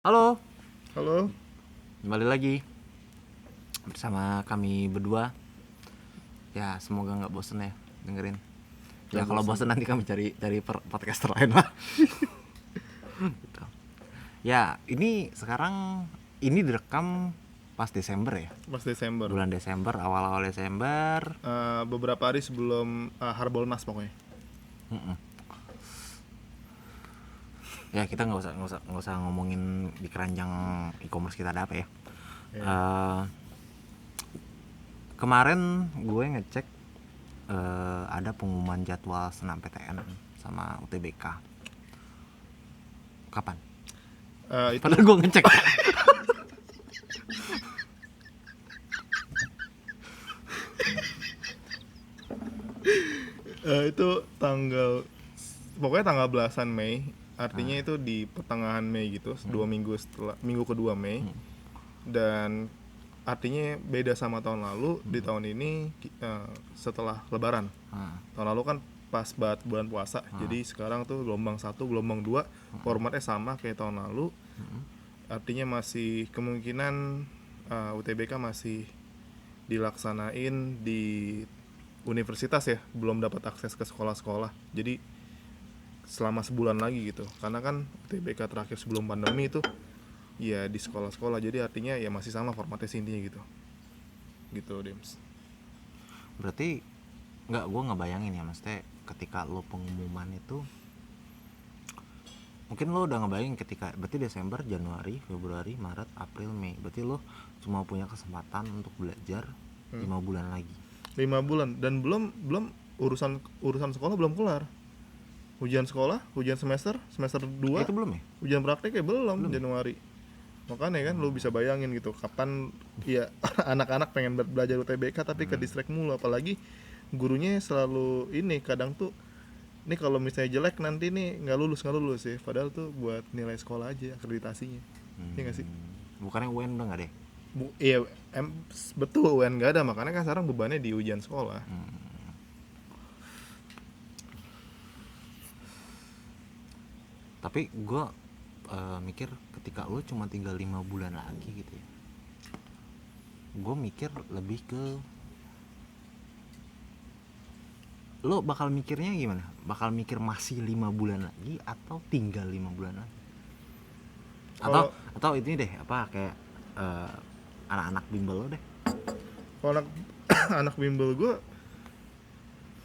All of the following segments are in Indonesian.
Halo, Halo. kembali lagi bersama kami berdua. Ya, semoga nggak bosen ya dengerin. Ya, Gak kalau bosan. bosen nanti kami cari podcaster lain lah. Gitu. Ya, ini sekarang ini direkam pas Desember ya. Pas Desember. Bulan Desember, awal-awal Desember. Beberapa hari sebelum Harbolnas pokoknya. Mm-mm. Ya, kita nggak usah ngomongin di keranjang e-commerce kita ada apa ya. Iya. Eh, Kemarin gue ngecek ada pengumuman jadwal senam PTN sama UTBK. Kapan? Itu Padahal gue ngecek. itu tanggal pokoknya tanggal belasan Mei. Artinya itu di pertengahan Mei gitu, 2 minggu setelah minggu kedua Mei. Dan artinya beda sama tahun lalu. Di tahun ini setelah Lebaran. Tahun lalu kan pas banget bulan puasa. Jadi sekarang tuh gelombang 1, gelombang 2 formatnya sama kayak tahun lalu. Artinya masih kemungkinan UTBK masih dilaksanain di universitas ya, belum dapat akses ke sekolah-sekolah. Jadi selama sebulan lagi gitu. Karena kan UTBK terakhir sebelum pandemi itu ya di sekolah-sekolah. Jadi artinya ya masih sama formatnya sih intinya gitu. Gitu, Dims. Berarti gue nggak bayangin ya, maksudnya ketika lo pengumuman itu, mungkin lo udah ngebayangin ketika berarti Desember, Januari, Februari, Maret, April, Mei. Berarti lo cuma punya kesempatan untuk belajar 5 bulan lagi. 5 bulan dan belum urusan sekolah belum kelar. Ujian sekolah, ujian semester 2, Itu belum ya? ujian praktek ya belum Belum. Januari. Makanya kan lu bisa bayangin gitu kapan ya anak-anak pengen belajar UTBK tapi ke distract mulu, apalagi gurunya selalu ini kadang tuh ini kalau misalnya jelek nanti nih nggak lulus sih, padahal tuh buat nilai sekolah aja akreditasinya. Iya nggak sih? Bukannya UN udah nggak deh? Iya, betul UN nggak ada, makanya kan sekarang bebannya di ujian sekolah. Tapi gue mikir ketika lo cuma tinggal 5 bulan lagi gitu ya, gue mikir lebih ke lo bakal mikirnya gimana? Bakal mikir masih 5 bulan lagi atau tinggal 5 bulan lagi? Atau Kalau atau ini deh apa kayak anak-anak bimbel lo deh. kalau anak anak bimbel gue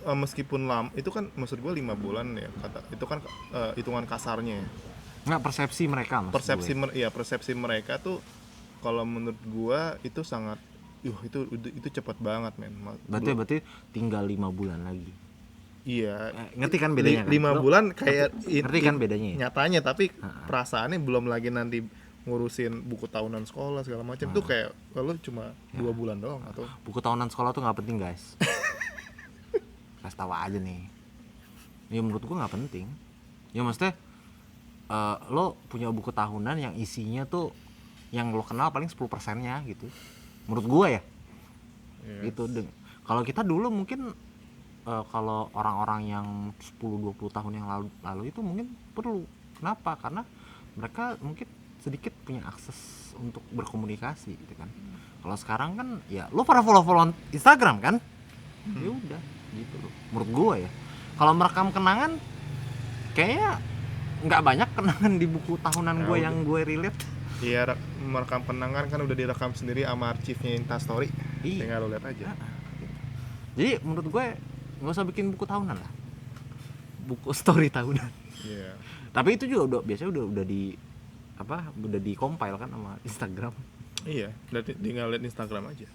meskipun lama itu kan maksud gue 5 bulan ya kata itu kan hitungan kasarnya ya. Nggak, persepsi mereka maksud persepsi gue. persepsi mereka tuh kalau menurut gua itu sangat itu cepat banget men. Berarti tinggal 5 bulan lagi. Iya, Ngerti kan bedanya kan? 5 bulan kayak Ngerti kan bedanya ya? nyatanya, tapi perasaannya belum lagi nanti ngurusin buku tahunan sekolah segala macam tuh kayak kalau cuma 2 bulan doang atau Buku tahunan sekolah tuh nggak penting guys. Kasih tahu aja nih. Ya menurut gue nggak penting. Ya maksudnya lo punya buku tahunan yang isinya tuh yang lo kenal paling 10%-nya gitu. Menurut gue ya. Yes. Gitu. Kalau kita dulu mungkin kalau orang-orang yang 10-20 tahun yang lalu itu mungkin perlu. Kenapa? Karena mereka mungkin sedikit punya akses untuk berkomunikasi gitu kan. Kalau sekarang kan ya lo pada follow Instagram kan? Ya udah gitu loh. Menurut gue ya. Kalau merekam kenangan kayaknya nggak banyak kenangan di buku tahunan Nah, gue udah. yang gue relate. Iya, merekam kenangan kan udah direkam sendiri sama arsipnya Instastory. Iya. Tinggal lo lihat aja. Jadi menurut gue nggak usah bikin buku tahunan lah, buku story tahunan. Iya. Tapi itu juga biasanya udah di udah di compile kan sama Instagram Iya, tinggal lihat Instagram aja.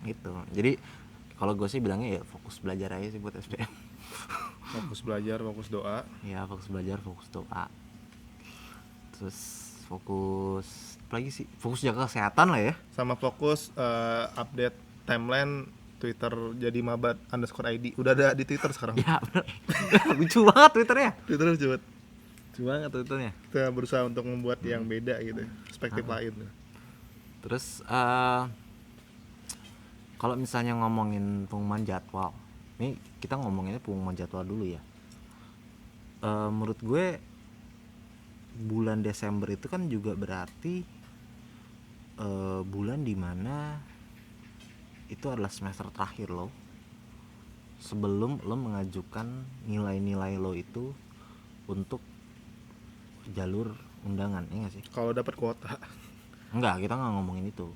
gitu. Jadi kalau gue sih bilangnya ya fokus belajar aja sih buat SBM. Fokus belajar, fokus doa. Ya fokus belajar, fokus doa, terus fokus apa lagi sih, fokus jaga kesehatan lah ya. Sama fokus update timeline Twitter jadi mabat _id. Udah ada di Twitter sekarang. Ya bener. Lucu banget Twitternya. Twitter lucu banget. Lucu banget Twitternya. Kita berusaha untuk membuat yang beda gitu, perspektif lain. Terus kalau misalnya ngomongin pengumuman jadwal, nih kita ngomonginnya pengumuman jadwal dulu ya. Menurut gue bulan Desember itu kan juga berarti bulan dimana itu adalah semester terakhir lo sebelum lo mengajukan nilai-nilai lo itu untuk jalur undangan, ya nggak sih? Kalau dapat kuota. Enggak, kita nggak ngomongin itu.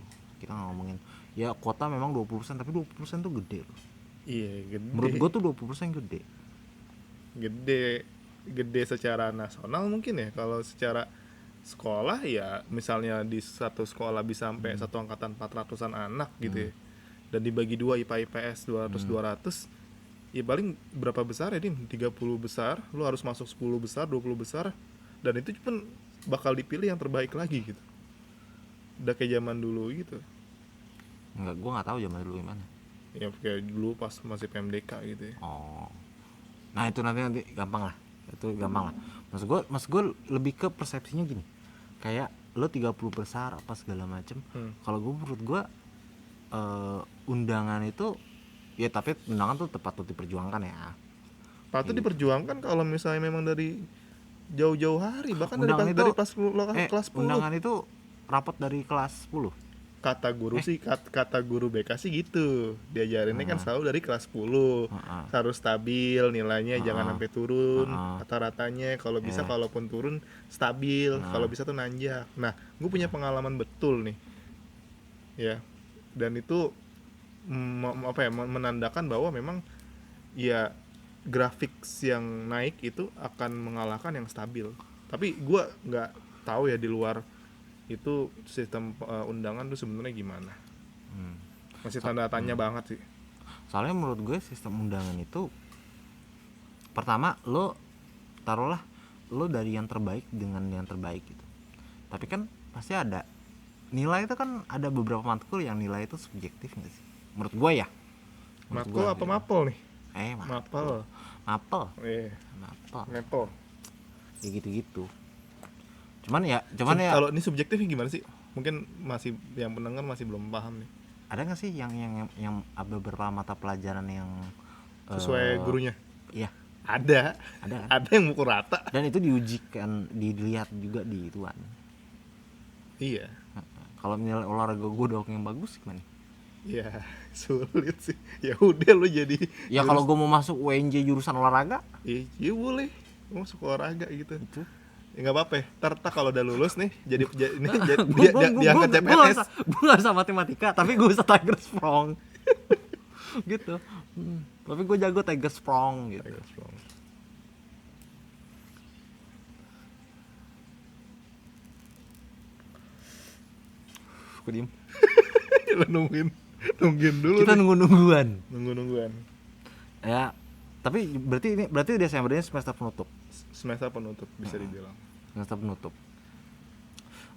Kita nggak ngomongin, ya kuota memang 20%, tapi 20% tuh gede loh. Iya, gede. Menurut gue tuh 20% gede. Gede secara nasional mungkin ya. Kalau secara sekolah ya misalnya di satu sekolah bisa sampai satu angkatan 400-an anak gitu ya. Dan dibagi dua IPA IPS 200 ya paling berapa besar ya, Dim? 30 besar, lu harus masuk 10 besar, 20 besar, dan itu pun bakal dipilih yang terbaik lagi gitu. Udah kayak zaman dulu gitu. Enggak, gue nggak tahu zaman dulu gimana. Ya kayak dulu pas masih PMDK gitu ya. Oh, nah itu nanti gampang lah, itu gampang lah. Maksud gue lebih ke persepsinya gini, kayak lo 30 besar apa segala macem. Kalau gue, menurut gue undangan itu ya, tapi undangan tuh tepat tuh diperjuangkan ya. Patut diperjuangkan kalau misalnya memang dari jauh-jauh hari, bahkan Undangan dari itu, pas kelas 10. undangan itu rapat dari kelas 10. Kata guru sih, kata guru BK sih gitu. Diajarinnya kan selalu dari kelas 10. Harus stabil nilainya, jangan sampai turun rata-ratanya. Kalau bisa kalaupun turun stabil, kalau bisa tuh nanjak. Nah, gue punya pengalaman betul nih. Ya. Dan itu menandakan bahwa memang ya grafik yang naik itu akan mengalahkan yang stabil. Tapi gue nggak tahu ya di luar itu sistem undangan tuh sebenarnya gimana. Masih tanda tanya banget sih. Soalnya menurut gue sistem undangan itu, pertama lo taruhlah lo dari yang terbaik dengan yang terbaik gitu. Tapi kan pasti ada nilai itu, kan ada beberapa matkul yang nilai itu subjektif nggak sih? Menurut gue ya. Matkul apa gitu. Mapel nih? Mapel. Mapel. Ya gitu-gitu. Cuman ya kalau ini subjektifnya gimana sih? Mungkin masih yang pendengar masih belum paham nih. Ada nggak sih yang beberapa mata pelajaran yang sesuai gurunya? Iya. Ada kan? Ada yang mukul rata. Dan itu diujikan, dilihat juga di ituan. Iya. Kalau nilai olahraga gue doang yang bagus gimana? Ya sulit sih. Ya udah lu jadi. Ya kalau gue mau masuk UNJ jurusan olahraga, iya boleh. Mau masuk olahraga gitu. Itu. Ya nggak apa-apa. Ntar kalau udah lulus nih, diangkat CPNS. Gue nggak usah matematika, tapi gue bisa tiger sprong. Gitu. Tapi gue jago tiger sprong gitu. Gue diem. Nungguin dulu. Kita nungguan. Ya, tapi berarti Desember ini semester penutup. Semester penutup bisa dibilang. Semester penutup.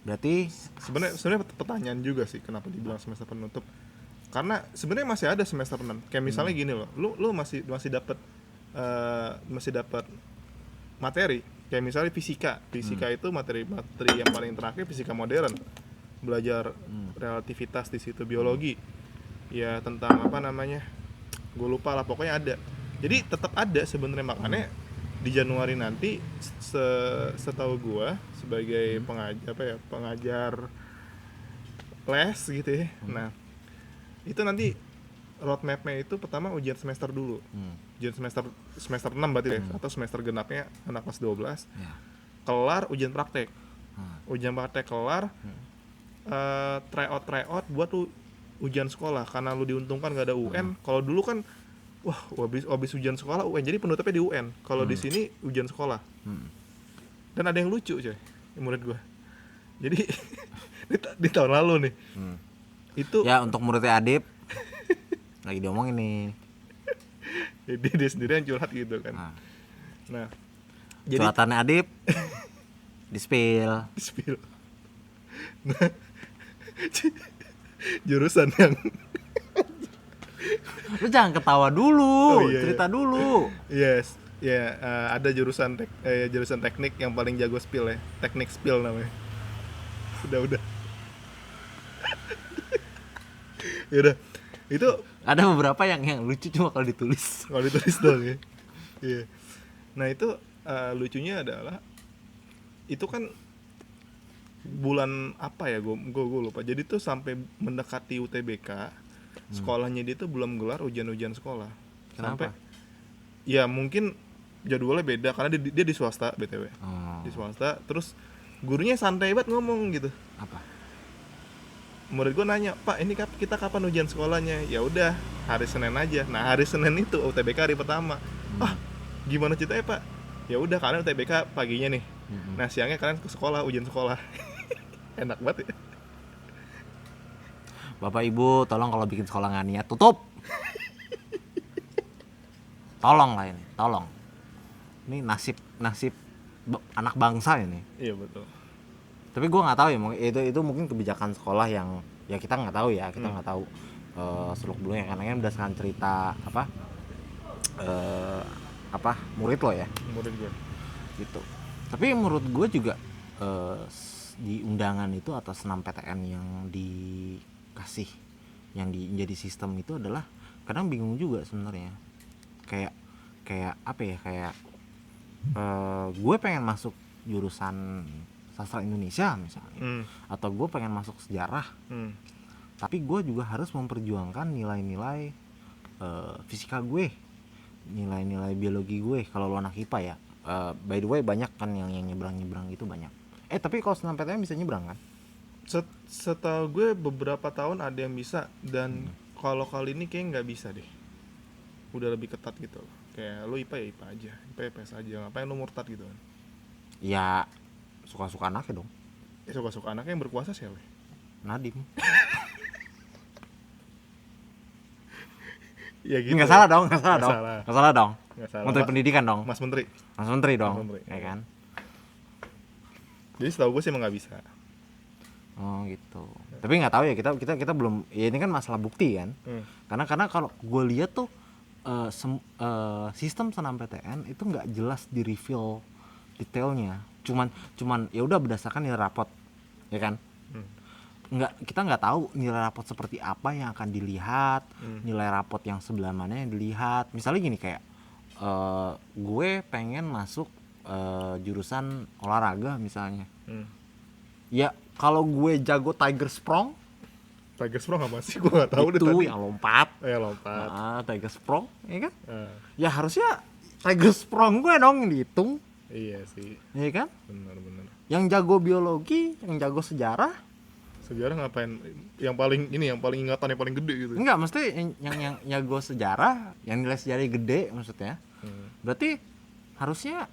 Berarti sebenarnya pertanyaan juga sih kenapa dibilang semester penutup. Karena sebenarnya masih ada semester 6. Kayak misalnya gini loh. Lu masih dapat materi. Kayak misalnya fisika itu materi yang paling terakhir fisika modern. Belajar relativitas di situ, biologi. Ya tentang apa namanya, gue lupa lah, pokoknya ada. Jadi tetap ada sebenarnya, makanya di Januari nanti setahu gue sebagai pengajar les gitu ya. Nah itu nanti roadmapnya itu pertama ujian semester dulu. Ujian semester 6 berarti deh, atau semester genapnya anak kelas 12 kelar ujian praktek. Ujian praktek kelar, tryout buat tuh ujian sekolah, karena lu diuntungkan gak ada UN. Kalau dulu kan habis ujian sekolah UN, jadi penutupnya di UN. Kalau di sini ujian sekolah. Dan ada yang lucu coy, murid gue. Jadi di tahun lalu nih. Itu ya untuk muridnya Adip lagi diomongin nih. Jadi dia sendiri yang curhat gitu kan. Nah, jadi curhatannya Adip di-spill. Nah, jurusan yang lu jangan ketawa dulu, cerita dulu. Yes, ada jurusan teknik yang paling jago spill ya, teknik spill namanya. Udah. Yaudah, itu ada beberapa yang lucu cuma kalau ditulis doang ya. Iya. Nah itu lucunya adalah itu kan bulan apa ya, gue lupa. Jadi tuh sampai mendekati UTBK, sekolahnya dia tuh belum gelar ujian sekolah. Kenapa? Sampai ya mungkin jadwalnya beda karena dia di swasta BTW. Oh. Di swasta, terus gurunya santai banget ngomong gitu. Apa? Murid gue nanya, "Pak, ini kita kapan ujian sekolahnya?" Ya udah, hari Senin aja. Nah, hari Senin itu UTBK hari pertama. Ah, gimana ceritanya, Pak? Ya udah, kalian UTBK paginya nih. Nah, siangnya kalian ke sekolah, ujian sekolah. Enak banget ya. Bapak Ibu, tolong kalau bikin sekolah nggak niat tutup. Tolong lah ini, tolong. Ini nasib anak bangsa ini. Iya, betul. Tapi gue nggak tahu ya, itu mungkin kebijakan sekolah yang ya kita nggak tahu ya, kita nggak tahu seluk beluknya karena kan berdasarkan cerita murid lo ya. Murid gue. Gitu. Tapi menurut gue juga di undangan itu atau senam PTN yang dikasih yang menjadi sistem itu adalah kadang bingung juga sebenarnya. Kayak apa ya, kayak gue pengen masuk jurusan sastra Indonesia misalnya, atau gue pengen masuk sejarah, tapi gue juga harus memperjuangkan nilai-nilai fisika gue, nilai-nilai biologi gue kalau lo anak IPA ya. By the way banyak kan yang nyebrang gitu banyak. Tapi kalau senam PTN bisa nyebrang kan? Setahu gue beberapa tahun ada yang bisa, dan kalau kali ini kayak nggak bisa deh. Udah lebih ketat gitu loh. Kayak lo IPA ya IPA aja, IPA ya IPS aja, ngapain lo murtad gitu kan? Ya suka-suka anaknya dong. Ya suka-suka anaknya, yang berkuasa siapa? Nadiem. Ya gitu. Nggak salah dong. Nggak Salah dong. Nggak salah. Menteri Pendidikan dong. Mas Menteri Dong. Mas Menteri. Ya kan? Jadi setahu gue sih emang nggak bisa. Oh gitu. Tapi nggak tahu ya, kita belum. Ya ini kan masalah bukti kan. Karena kalau gue lihat tuh sistem senam PTN itu nggak jelas di reveal detailnya. Cuman ya udah berdasarkan nilai rapot, ya kan? Kita nggak tahu nilai rapot seperti apa yang akan dilihat, nilai rapot yang sebelah mana yang dilihat. Misalnya gini kayak gue pengen masuk jurusan olahraga misalnya. Ya kalau gue jago Tiger Sprong apa sih? Gue nggak tahu deh itu tadi. yang lompat. Lompat. Tiger Sprong, ya kan? Ya harusnya Tiger Sprong gue dong yang dihitung. Iya sih. Iya kan? Benar. Yang jago biologi, yang jago sejarah. Sejarah ngapain? Yang paling ingatan yang paling gede gitu. Enggak, mesti yang jago sejarah, yang nilai sejarahnya gede maksudnya. Berarti harusnya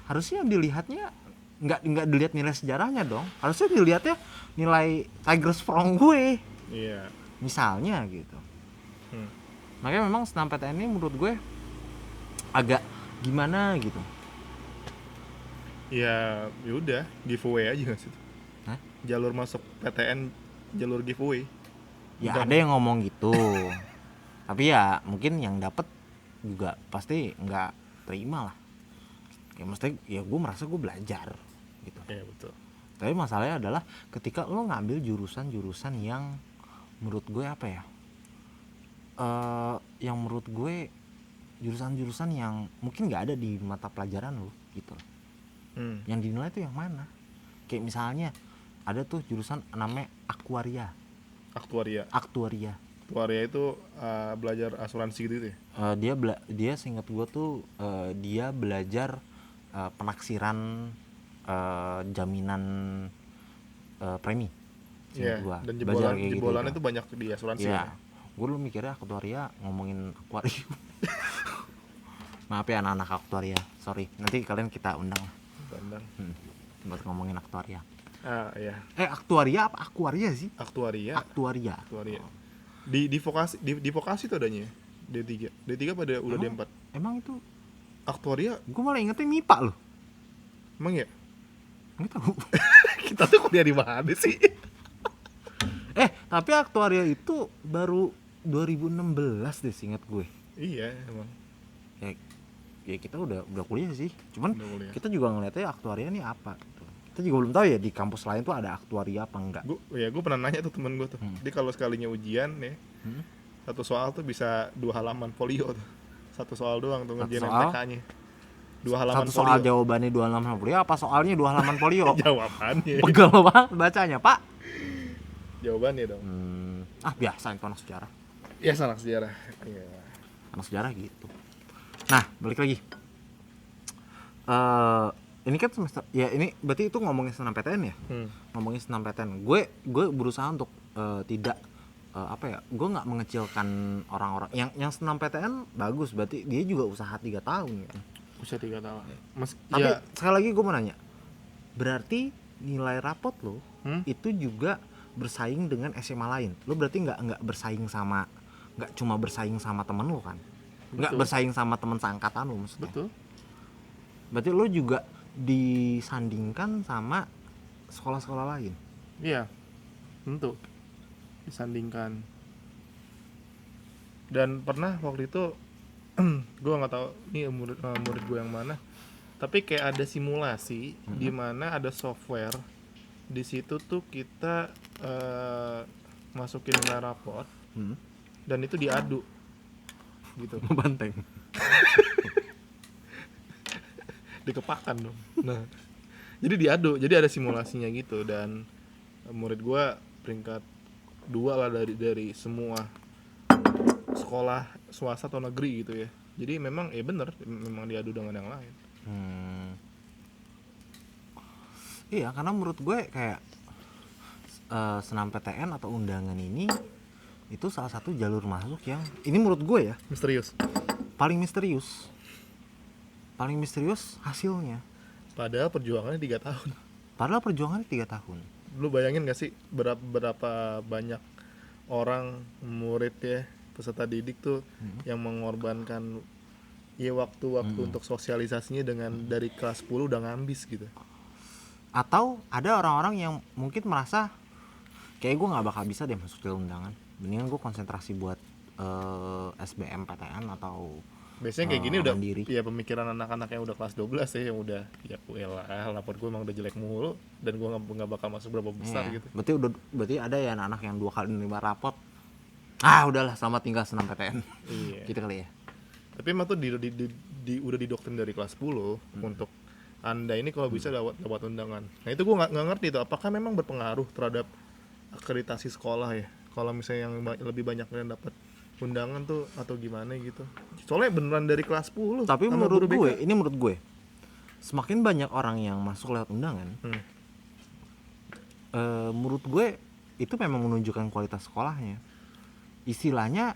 harusnya dilihatnya nggak dilihat nilai sejarahnya dong. Harusnya dilihatnya nilai Tiger Sprong gue. Iya. Misalnya gitu. Makanya memang senam PTN ini menurut gue agak gimana gitu. Ya udah, giveaway aja nggak sih? Hah? Jalur masuk PTN, jalur giveaway. Ya ada yang ngomong gitu. Tapi ya mungkin yang dapet juga pasti nggak terima lah. Ya mesti ya gue merasa gue belajar gitu. Iya betul. Tapi masalahnya adalah ketika lo ngambil jurusan yang menurut gue apa ya? Yang menurut gue jurusan yang mungkin nggak ada di mata pelajaran lo gitu. Yang dinilai tuh yang mana? Kayak misalnya ada tuh jurusan namanya Aktuaria itu belajar asuransi gitu ya? Dia seingat gue tuh dia belajar penaksiran jaminan premi. Iya. Gua. Dan jebolannya gitu. tuh banyak di asuransi. Iya. Gue dulu mikirnya aktuaria ngomongin akuarium. Maaf ya anak-anak aktuaria, sorry. Nanti kalian kita undang lah. Buat ngomongin aktuaria. Iya. Aktuaria apa akuaria sih? Aktuaria. Oh. Di vokasi tuh adanya. D3 pada udah D4. Emang itu Aktuaria? Gue malah ingetnya MIPA loh. Emang ya? Nggak tahu. Kita tuh kuliah di mana sih? Tapi aktuaria itu baru 2016 deh seingat gue. Iya emang. Ya kita udah kuliah sih. Cuman kuliah. Kita juga ngeliatnya aktuaria ini apa gitu. Kita juga belum tahu ya di kampus lain tuh ada aktuaria apa enggak. Gue pernah nanya tuh temen gue tuh. Jadi kalau sekalinya ujian ya, satu soal tuh bisa 2 halaman folio tuh. Satu soal doang tuh ngerjain MTK-nya. 2 halaman satu soal folio. jawabannya 2 halaman folio apa soalnya 2 halaman folio? Jawabannya. Pegel banget bacanya, Pak. Jawabannya dong. Biasa itu anak sejarah. Ya salah sejarah. Iya. Anak sejarah gitu. Nah, balik lagi. Ini kan semester ya, ini berarti itu ngomongin SNMPTN ya? Ngomongin SNMPTN. Gue berusaha untuk tidak gue nggak mengecilkan orang-orang yang SNMPTN bagus, berarti dia juga usaha 3 tahun kan. Usia 3 tahun. Mas, Tapi ya, sekali lagi gue mau nanya, berarti nilai rapot lo itu juga bersaing dengan SMA lain. Lo berarti nggak bersaing sama, nggak cuma bersaing sama temen lo kan? Nggak Betul. bersaing sama teman seangkatan lo maksudnya. betul. Berarti lo juga disandingkan sama sekolah-sekolah lain. Iya. Tentu. Disandingkan. Dan pernah waktu itu gue nggak tahu ini murid gue yang mana, tapi kayak ada simulasi di mana ada software di situ tuh kita masukin nilai raport dan itu diadu gitu, Banteng. dikepakan dong. Nah, jadi diadu, jadi ada simulasinya gitu, dan murid gue peringkat 2 lah dari semua sekolah swasta atau negeri gitu ya. Jadi memang bener, memang diadu dengan yang lain. Iya, karena menurut gue kayak SNMPTN atau undangan ini itu salah satu jalur masuk yang ini menurut gue ya Misterius. paling misterius hasilnya. Padahal perjuangannya 3 tahun. Padahal perjuangannya 3 tahun. Lu bayangin gak sih berapa banyak orang, murid ya, peserta didik tuh yang mengorbankan ya waktu untuk sosialisasinya dengan dari kelas 10 udah ngambis gitu. Atau ada orang-orang yang mungkin merasa kayak gue nggak bakal bisa deh masuk jalur undangan, mendingan gue konsentrasi buat SBMPTN atau Biasanya kayak gini udah mandiri. ya pemikiran anak-anak yang udah kelas 12 ya, yang udah ya lapor gue emang udah jelek mulu dan gue nggak bakal masuk berapa besar Iya, gitu. berarti ada ya anak-anak yang 2 kali nerima rapot, udahlah selamat tinggal SNMPTN. Iya. Gitu kali ya. Tapi emang tuh udah didoktrin dari kelas 10 untuk Anda ini kalau bisa dapat undangan. Nah itu gue nggak ngerti tuh, apakah memang berpengaruh terhadap akreditasi sekolah ya? Kalau misalnya yang lebih banyak yang dapat undangan tuh atau gimana gitu. Soalnya beneran dari kelas 10. Tapi sama menurut guru BK. menurut gue semakin banyak orang yang masuk lewat undangan, menurut gue itu memang menunjukkan kualitas sekolahnya. Istilahnya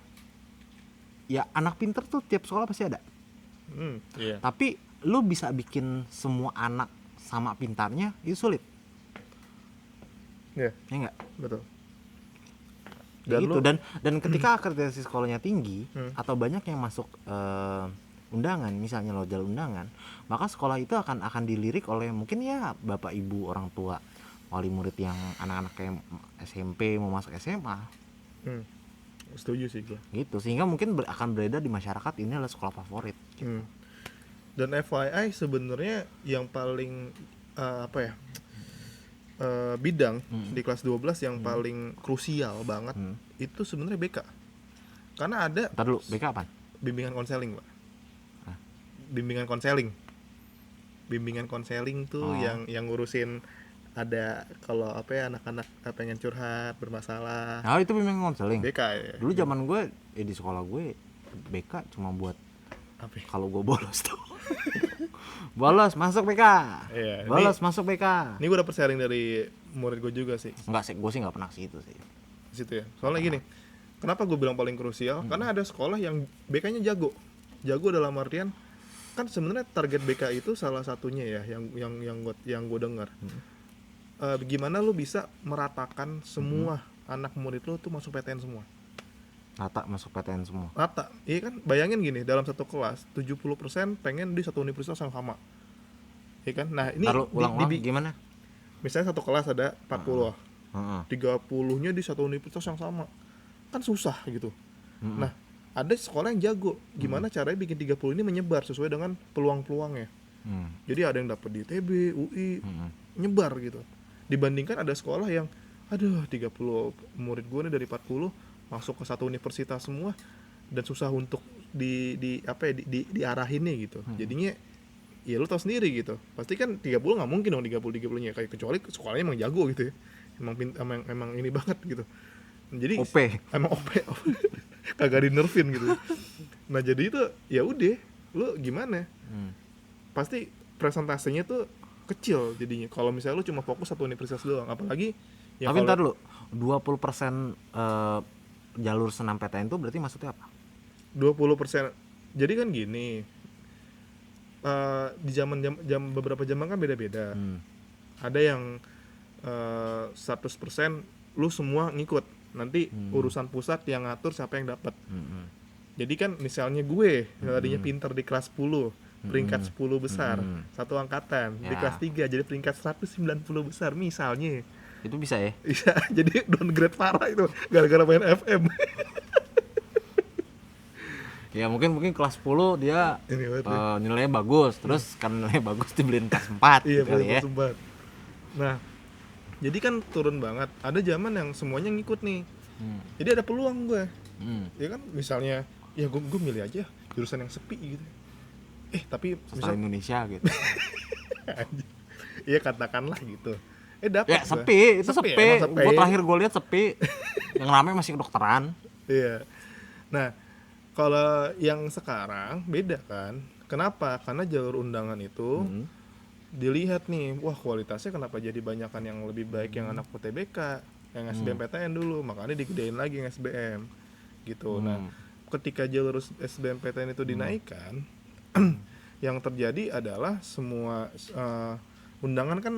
ya anak pinter tuh tiap sekolah pasti ada. Iya. Tapi lu bisa bikin semua anak sama pintarnya itu sulit. Iya, Ya enggak? betul. Dan ketika akreditasi sekolahnya tinggi atau banyak yang masuk undangan, misalnya lo jalur undangan, maka sekolah itu akan dilirik oleh mungkin ya bapak ibu orang tua wali murid yang anak-anak kayak SMP mau masuk SMA. Setuju sih gue. Gitu, sehingga mungkin akan beredar di masyarakat ini adalah sekolah favorit gitu. Dan FYI sebenarnya yang paling bidang di kelas 12 yang paling krusial banget itu sebenarnya BK. Karena ada Ntar dulu, BK apaan? bimbingan konseling, Pak. Hah? Bimbingan konseling tuh yang ngurusin, ada kalau anak-anak pengen curhat, bermasalah. Nah, itu memang konseling. BK ya. Dulu zaman gue di sekolah gue BK cuma buat Apa ya? kalau gue bolos tuh. Bolos masuk BK. Iya, Bolos masuk BK. Ini gue dapet sharing dari murid gue juga sih. Enggak sih, gue sih nggak pernah ke situ sih. Di situ ya. Soalnya gini, kenapa gue bilang paling krusial? Karena ada sekolah yang BK-nya jago. Jago dalam artian kan sebenarnya target BK itu salah satunya ya yang gue dengar. Gimana lu bisa meratakan semua anak murid lu tuh masuk PTN semua. Rata masuk PTN semua. Rata. Iya kan? Bayangin gini, dalam satu kelas 70% pengen di satu universitas yang sama. Iya kan? Nah, ini ulang gimana? misalnya satu kelas ada 40. Heeh. 30-nya di satu universitas yang sama. Kan susah gitu. Nah, ada sekolah yang jago. Gimana caranya bikin 30 ini menyebar sesuai dengan peluang-peluangnya. Jadi ada yang dapat di ITB, UI, nyebar gitu. Dibandingkan ada sekolah yang 30 murid gue nih dari 40 masuk ke satu universitas semua dan susah untuk diarahinnya gitu. Jadinya ya lu tahu sendiri gitu. Pasti kan 30 nggak mungkin dong 30-30-nya, kayak kecuali sekolahnya emang jago gitu ya. Emang ini banget gitu. Jadi OP. emang OP. Kagak dinervin gitu. Nah, jadi itu ya udah, lu gimana? Pasti presentasenya tuh kecil jadinya kalau misalnya lu cuma fokus satu universitas doang, apalagi ya. Tapi ntar dulu 20% jalur SNMPTN itu berarti maksudnya apa? 20%. Jadi kan gini, di jam beberapa zaman kan beda-beda. Ada yang 100% lu semua ngikut, nanti urusan pusat yang ngatur siapa yang dapat. Jadi kan misalnya gue yang tadinya pinter di kelas 10, peringkat 10 besar, satu angkatan, di kelas 3 jadi peringkat 190 besar misalnya. Itu bisa ya? Bisa, jadi downgrade parah itu gara-gara main FM. Ya mungkin kelas 10 dia nilainya bagus, terus karena nilainya bagus dibeliin kelas 4 iya, gitu ya. Sempat. Nah, jadi kan turun banget. Ada zaman yang semuanya ngikut nih. Jadi ada peluang gue. Ya kan misalnya, ya gue milih aja jurusan yang sepi gitu. Tapi Sastra Indonesia gitu. Iya katakanlah gitu. Dapat. Ya sepi, itu sepi. Sepi. Gue terakhir gue lihat sepi. Yang ramai masih kedokteran. Iya. Nah, kalau yang sekarang beda kan. Kenapa? Karena jalur undangan itu dilihat nih, wah kualitasnya kenapa jadi banyakan yang lebih baik yang anak UTBK, yang SBMPTN dulu, makanya digedein lagi yang SBM gitu. Nah, ketika jalur SBMPTN itu dinaikkan, yang terjadi adalah semua undangan kan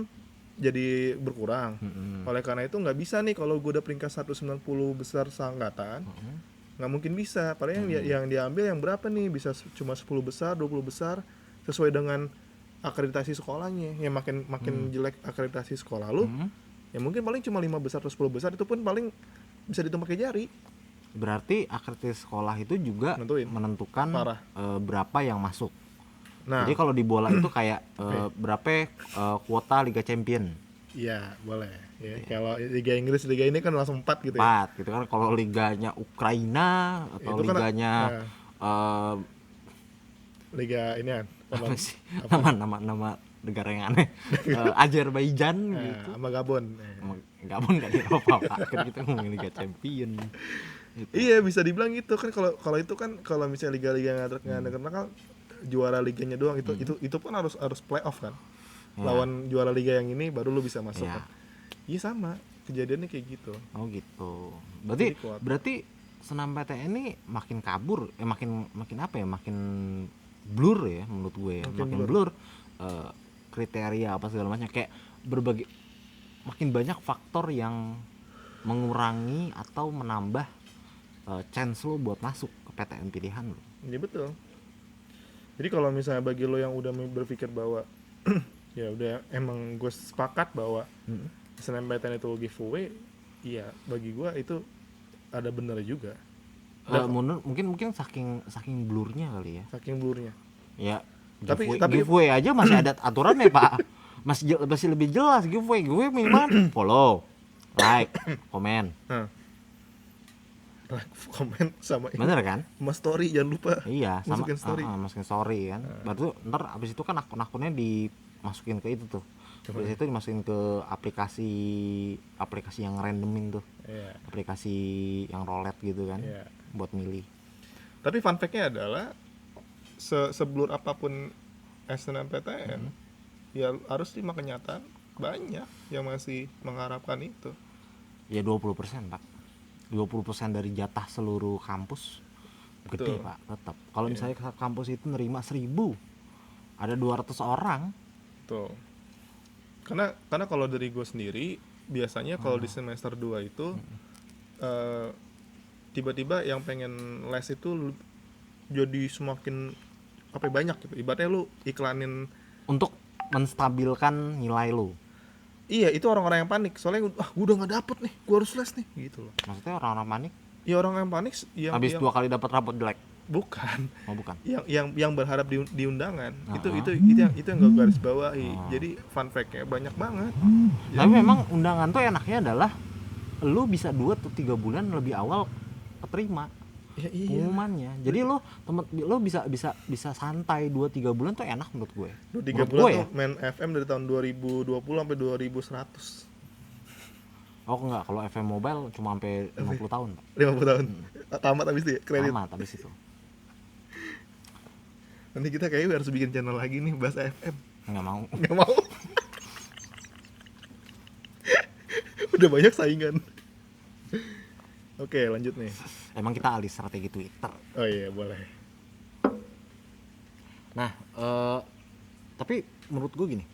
jadi berkurang. Oleh karena itu nggak bisa nih kalau gue udah peringkat 190 besar seangkatan, nggak mungkin bisa. Paling yang diambil yang berapa nih, bisa cuma 10 besar, 20 besar sesuai dengan akreditasi sekolahnya. Ya makin jelek akreditasi sekolah lu, ya mungkin paling cuma 5 besar atau 10 besar, itu pun paling bisa dihitung pakai jari. Berarti akreditasi sekolah itu juga menentukan berapa yang masuk. Nah, jadi kalau di bola itu kayak berapa kuota Liga Champion. Iya, boleh. Ya, kalau Liga Inggris, Liga ini kan langsung 4 gitu 4 ya. gitu kan. Kalau liganya Ukraina atau itu liganya kan, Liga ini kan nama negara yang aneh. Azerbaijan gitu. Sama Gabon. Gabon enggak ada apa-apa. Kan kita ngomongin Liga Champion. Gitu. Iya, bisa dibilang gitu kan. Kalau itu kan kalau misalnya liga-liga yang terkenal juara liganya doang, itu pun harus playoff kan. Lawan juara liga yang ini baru lu bisa masuk kan. Iya, sama kejadiannya kayak gitu. Oh gitu. Berarti SNMPTN ini makin kabur, makin apa ya? Makin blur ya menurut gue. Makin blur kriteria apa segala macam, kayak berbagai, makin banyak faktor yang mengurangi atau menambah chance lo buat masuk ke PTN pilihan lo. Iya betul. Jadi kalau misalnya bagi lo yang udah berpikir bahwa ya udah emang gue sepakat bahwa SNMPTN itu giveaway, iya bagi gue itu ada bener juga. Mungkin saking blurnya kali ya. Saking blurnya. Ya. Giveaway aja masih ada aturannya Pak. Masih lebih jelas giveaway minimal follow, like, komen. Komen sama bener kan? Sama story jangan lupa. Iya, masukin story. Masukin story kan. Baru ntar abis itu kan akun-akunnya dimasukin ke itu tuh. Terus itu dimasukin ke aplikasi yang randoming tuh. Yeah. Aplikasi yang roulette gitu kan. Yeah. Buat milih. Tapi fun fact-nya adalah seblur apapun SNMPTN, ya harus terima kenyataan banyak yang masih mengharapkan itu. Ya 20% Pak. 20% dari jatah seluruh kampus gede. Betul. Pak, tetap. Kalau misalnya kampus itu nerima 1000, ada 200 orang. Tuh. Karena kalau dari gue sendiri biasanya kalau di semester 2 itu tiba-tiba yang pengen les itu jadi semakin banyak gitu. Ibaratnya lu iklanin untuk menstabilkan nilai lu. Iya, itu orang-orang yang panik. Soalnya gue udah nggak dapet nih, gue harus les nih, gitu loh. Maksudnya orang-orang panik? Ya orang yang panik yang habis 2 kali dapat rapot jelek. Bukan. Oh, bukan. Yang berharap di undangan. Itu yang gue garis bawahi. Jadi fun fact-nya banyak banget. Tapi memang undangan tuh enaknya adalah lu bisa 2 atau 3 bulan lebih awal keterima. Ya iya. pengumumannya. Jadi lo bisa santai 2-3 bulan tuh enak menurut gue. 2-3 Menurut bulan gue tuh ya. main FM dari tahun 2020 sampai 2100. Oh enggak, kalau FM Mobile cuma sampai 50 tahun, Pak. 50 tahun. Tamat habis itu ya, kredit. Tamat habis itu. Nanti kita kayaknya harus bikin channel lagi nih bahas FM. Enggak mau. Nggak mau. Udah banyak saingan. Oke, lanjut nih. Emang kita alih strategi Twitter. Oh iya, boleh. Nah, tapi menurut gue gini,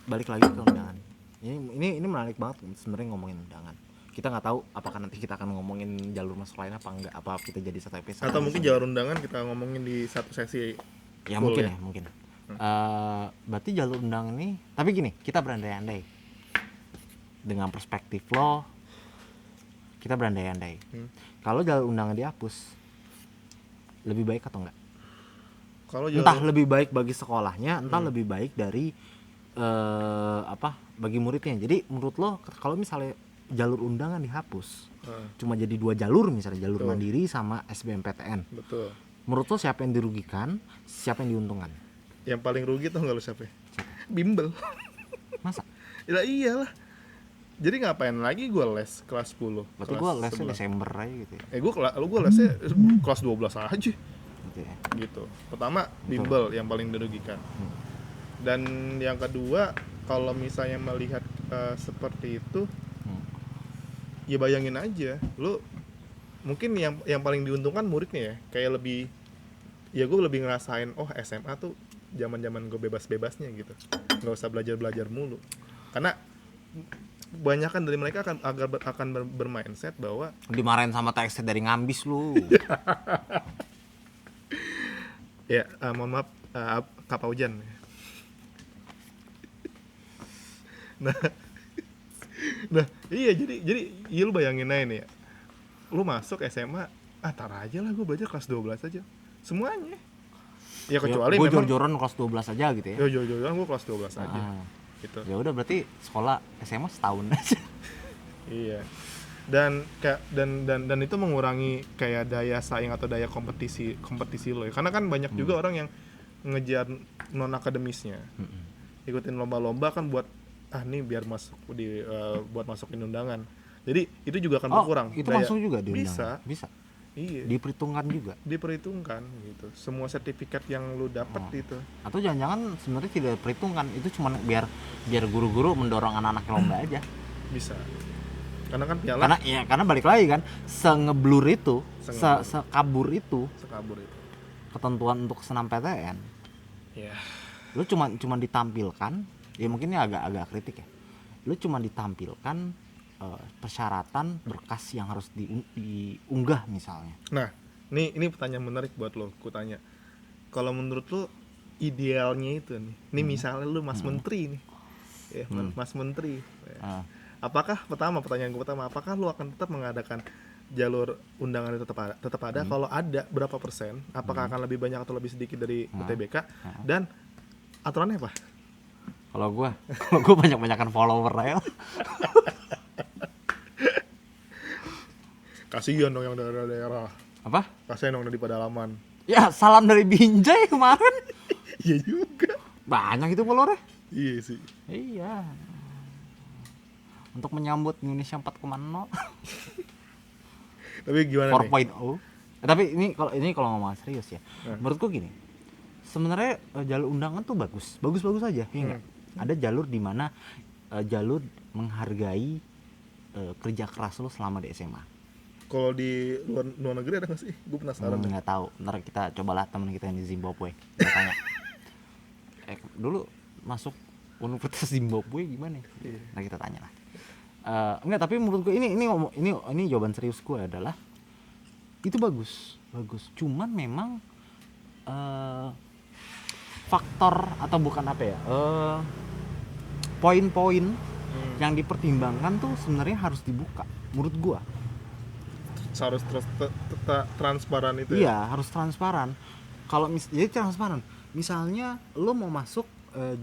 balik lagi ke undangan. Ini menarik banget sebenarnya ngomongin undangan. Kita nggak tahu apakah nanti kita akan ngomongin jalur masuk lain apa enggak, apa kita jadi satu episode. Atau mungkin jalur undangan kita ngomongin di satu sesi. Ya full mungkin ya, mungkin. Berarti jalur undangan ini, tapi gini, kita berandai-andai dengan perspektif lo, kita berandai-andai. Kalau jalur undangan dihapus, lebih baik atau enggak? Kalau Entah lebih baik bagi sekolahnya, entah lebih baik dari bagi muridnya. Jadi menurut lo kalau misalnya jalur undangan dihapus, cuma jadi 2 jalur, misalnya jalur mandiri sama SBMPTN. Betul. Menurut lo siapa yang dirugikan, siapa yang diuntungkan? Yang paling rugi tuh nggak lu siapa? Bimbel. Masa? Ya iyalah. Jadi ngapain lagi gue les kelas 10? Berarti gue lesnya Desember aja gitu ya? Gue lesnya kelas 12 aja. Gitu ya? Gitu. Pertama bimbel yang paling dirugikan. Dan yang kedua, kalau misalnya melihat seperti itu, ya bayangin aja, lu mungkin yang paling diuntungkan muridnya ya, kayak lebih, ya gue lebih ngerasain, oh SMA tuh zaman-zaman gue bebas-bebasnya gitu, nggak usah belajar mulu, karena kebanyakan dari mereka akan bermindset bahwa dimarahin sama TXT dari ngambis lu. ya mohon maaf Kak Paujan. Nah iya, jadi iya, lu bayangin aja nih ya, lu masuk SMA, tar aja lah gue belajar kelas 12 aja semuanya ya, kecuali gue memang jor-joran kelas 12 aja gitu ya. jor-joran gue kelas 12 aja gitu. Ya udah, berarti sekolah SMA setahun aja. Iya. Dan itu mengurangi kayak daya saing atau daya kompetisi lo ya. Karena kan banyak juga orang yang ngejar non akademisnya. Ikutin lomba-lomba kan buat nih biar masuk buat masukin undangan. Jadi itu juga akan berkurang. Itu masuk juga di undangan. Bisa. Iya. Diperhitungkan juga. Diperhitungkan gitu. Semua sertifikat yang lu dapat itu. Atau jangan-jangan sebenarnya tidak diperhitungkan, itu cuma biar guru-guru mendorong anak-anak lomba aja. Bisa. Karena kan piala. Karena balik lagi kan, sekabur itu ketentuan untuk senam PTN. Iya. Lu cuma ditampilkan, ya mungkin ini agak kritik ya. Lu cuma ditampilkan persyaratan berkas yang harus diunggah misalnya. Nah, ini pertanyaan menarik buat lo, ku tanya. Kalau menurut lo idealnya itu nih, misalnya lu Mas Menteri nih, ya, Mas Menteri. Ya. Apakah pertanyaan gue pertama, apakah lu akan tetap mengadakan jalur undangan itu tetap ada? Kalau ada, berapa persen? Apakah akan lebih banyak atau lebih sedikit dari UTBK? Dan aturannya apa? Kalau gue banyak-banyakan follower ya. Kasihan dong yang daerah-daerah. Apa? Kasihan dong dari pedalaman. Ya, salam dari Binjai kemarin. Iya juga. Banyak itu followernya. Iya sih. Iya. Untuk menyambut Indonesia 4.0. Tapi gimana 4.0. nih? Tapi ini kalau ngomong serius ya. Menurutku gini. Sebenarnya jalur undangan tuh bagus aja, ya enggak? Ada jalur di mana jalur menghargai kerja keras lo selama di SMA. Kalau di luar negeri ada nggak sih? Gue penasaran. Nggak tahu. Ntar kita cobalah teman kita yang di Zimbabwe. Kita tanya. Dulu masuk Universitas Zimbabwe gimana? Nah kita tanya lah. Enggak, tapi menurut gue ini jawaban serius gue adalah itu bagus. Cuman memang faktor atau bukan apa ya? Poin-poin yang dipertimbangkan tuh sebenarnya harus dibuka menurut gue. Harus transparan itu. Iya, harus transparan. Kalau jadi transparan. Misalnya lo mau masuk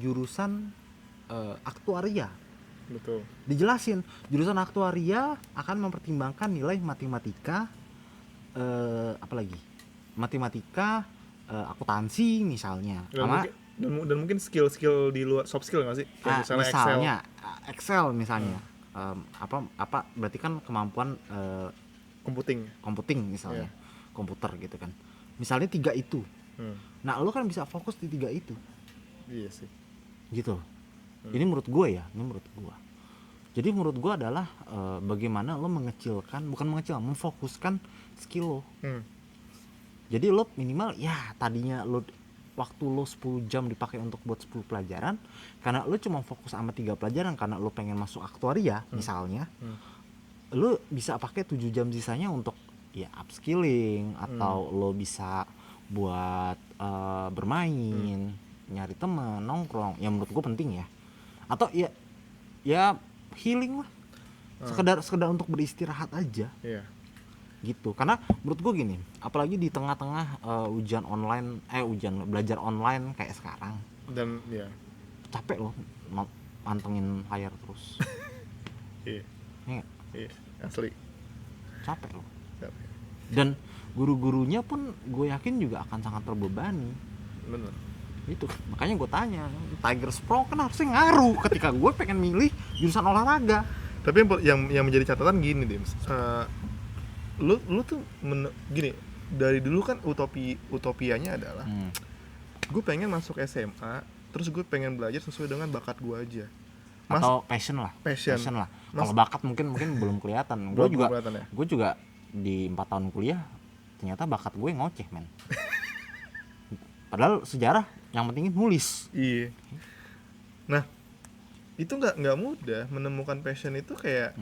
jurusan aktuaria. Betul. Dijelasin, jurusan aktuaria akan mempertimbangkan nilai matematika, apa lagi, matematika, akuntansi misalnya, sama dan mungkin skill di luar soft skill nggak sih, kayak misalnya Excel. misalnya Excel misalnya. Apa berarti kan kemampuan computing misalnya, komputer gitu kan, misalnya 3 itu. Nah lo kan bisa fokus di 3 itu. Iya sih Gitu. Ini menurut gue ya, jadi menurut gue adalah bagaimana lo memfokuskan skill lo. Jadi lo minimal ya tadinya lo waktu lo 10 jam dipakai untuk buat 10 pelajaran, karena lo cuma fokus sama 3 pelajaran karena lo pengen masuk aktuaria misalnya, lo bisa pakai 7 jam sisanya untuk ya upskilling, atau lo bisa buat bermain, nyari teman, nongkrong, yang menurut gue penting ya, atau ya healing lah, sekedar untuk beristirahat aja. Gitu. Karena menurut gue gini, apalagi di tengah-tengah belajar online kayak sekarang, dan capek loh mantengin layar terus. Iya asli capek loh. Dan guru-gurunya pun gue yakin juga akan sangat terbebani. Bener. Itu makanya gue tanya, Tigers Pro kan harusnya ngaruh ketika gue pengen milih jurusan olahraga. Tapi yang menjadi catatan gini Dims, lu tuh gini, dari dulu kan utopianya adalah gue pengen masuk SMA, terus gue pengen belajar sesuai dengan bakat gue aja. Atau passion lah. Kalau bakat mungkin belum kelihatan. Gue juga di 4 tahun kuliah ternyata bakat gue ngoceh men. Padahal sejarah yang penting nulis. Iya. Nah itu nggak mudah menemukan passion itu, kayak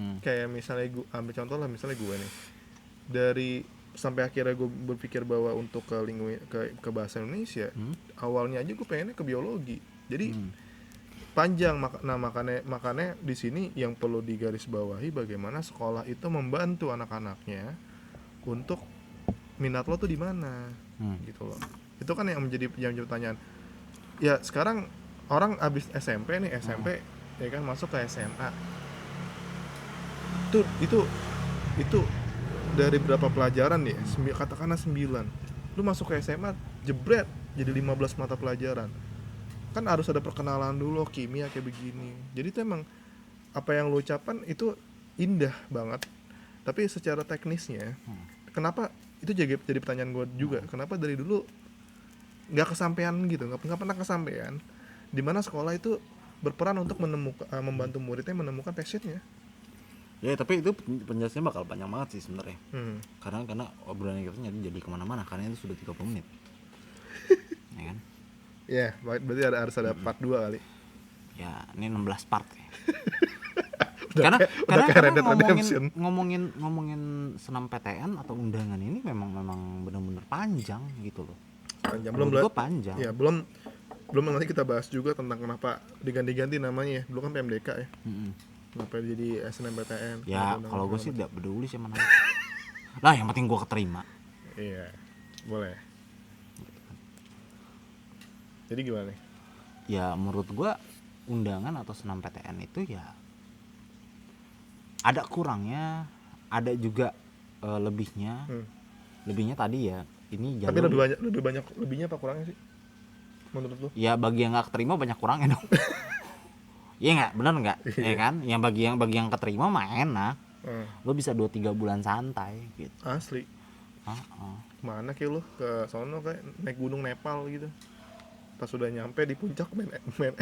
misalnya gue ambil contoh lah, misalnya gue nih dari sampai akhirnya gue berpikir bahwa untuk ke bahasa Indonesia, awalnya aja gue pengennya ke biologi, jadi panjang. Nah makanya di sini yang perlu digarisbawahi bagaimana sekolah itu membantu anak-anaknya untuk minat lo tuh di mana, gitu loh. Itu kan yang menjadi pertanyaan. Ya sekarang orang abis SMP ya kan masuk ke SMA. Itu dari berapa pelajaran ya? Katakanlah 9. Lu masuk ke SMA jebret jadi 15 mata pelajaran. Kan harus ada perkenalan dulu, kimia kayak begini. Jadi itu emang apa yang lu ucapkan itu indah banget. Tapi secara teknisnya, kenapa itu jadi pertanyaan gue juga, kenapa dari dulu nggak kesampaian gitu, nggak pernah kesampaian, dimana sekolah itu berperan untuk membantu muridnya menemukan passionnya. Ya tapi itu penjelasannya bakal panjang banget sih sebenarnya. Karena obrolan kita jadi kemana-mana karena itu sudah 30 menit. Ya kan? Ya, berarti harus ada part 2 kali. Ya, ini 16 part ya. Karena ngomongin senam PTN atau undangan ini memang benar-benar panjang gitu loh. Panjang. Ya, belum nanti kita bahas juga tentang kenapa diganti-ganti namanya ya. Dulu kan PMDK ya. Kenapa jadi SNMPTN? Ya, kalau gue sih tidak peduli sih mana. Lah, yang penting gue keterima. Iya, boleh. Jadi gimana nih? Ya, menurut gue undangan atau senam PTN itu ya ada kurangnya, ada juga lebihnya. Lebihnya tadi ya ini jalur. Tapi lebih banyak lebihnya apa kurangnya sih menurut lu? Ya bagi yang nggak keterima banyak kurangnya dong. Iya nggak, benar nggak? Ya kan, yang bagi yang keterima mah enak. Lo bisa 2-3 bulan santai gitu. Asli. Mana kayak lo ke sono kayak naik gunung Nepal gitu. Pas sudah nyampe di puncak main FM.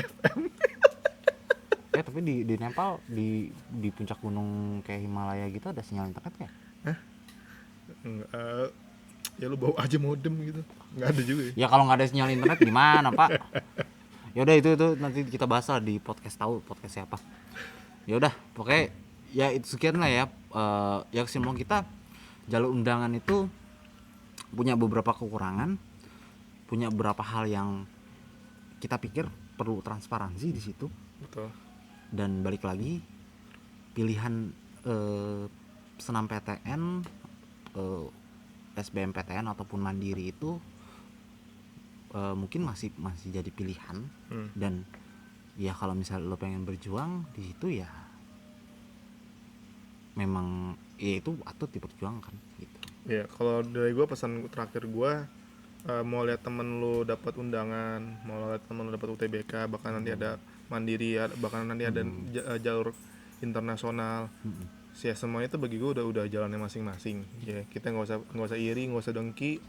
Tapi di Nepal di puncak gunung kayak Himalaya gitu ada sinyal internet ya? Ya lu bawa aja modem gitu. Nggak ada juga ya. Kalau nggak ada sinyal internet gimana Pak? Ya udah itu nanti kita bahas lah di podcast siapa. Ya udah, pokoknya ya itu sekian lah ya. Ya kesimpulan kita, jalur undangan itu punya beberapa kekurangan, punya beberapa hal yang kita pikir perlu transparansi di situ. Betul. Dan balik lagi, pilihan senam PTN, SBMPTN ataupun mandiri itu mungkin masih jadi pilihan. Dan ya kalau misalnya lo pengen berjuang di situ ya memang ya itu patut diperjuangkan gitu. Ya, kalau dari gue pesan terakhir gue, mau lihat temen lu dapat undangan, mau lihat temen lu dapat UTBK, bahkan nanti ada mandiri, bahkan nanti ada jalur internasional. Ya semuanya itu bagi gue udah jalannya masing-masing. Ya kita nggak usah iri, nggak usah dengki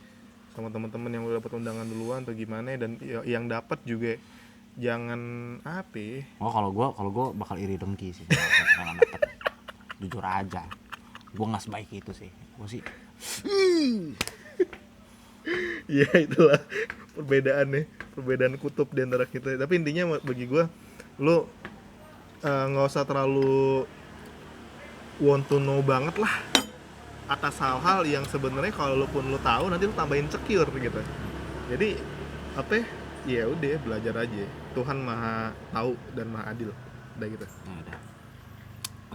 sama teman-teman yang udah dapat undangan duluan atau gimana, dan yang dapat juga jangan apa ya, Oh kalau gue bakal iri dengki sih jangan dapet. Jujur aja, gue nggak sebaik itu sih. Gue sih ya itulah perbedaan kutub di antara kita. Tapi intinya bagi gue, lo nggak usah terlalu want to know banget lah atas hal-hal yang sebenarnya kalau lo pun lo tahu nanti lo tambah insecure gitu. Jadi apa ya udah belajar aja, Tuhan maha tahu dan maha adil, udah gitu. ya udah.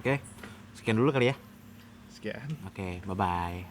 Oke, sekian dulu kali ya. Sekian. Oke, bye bye.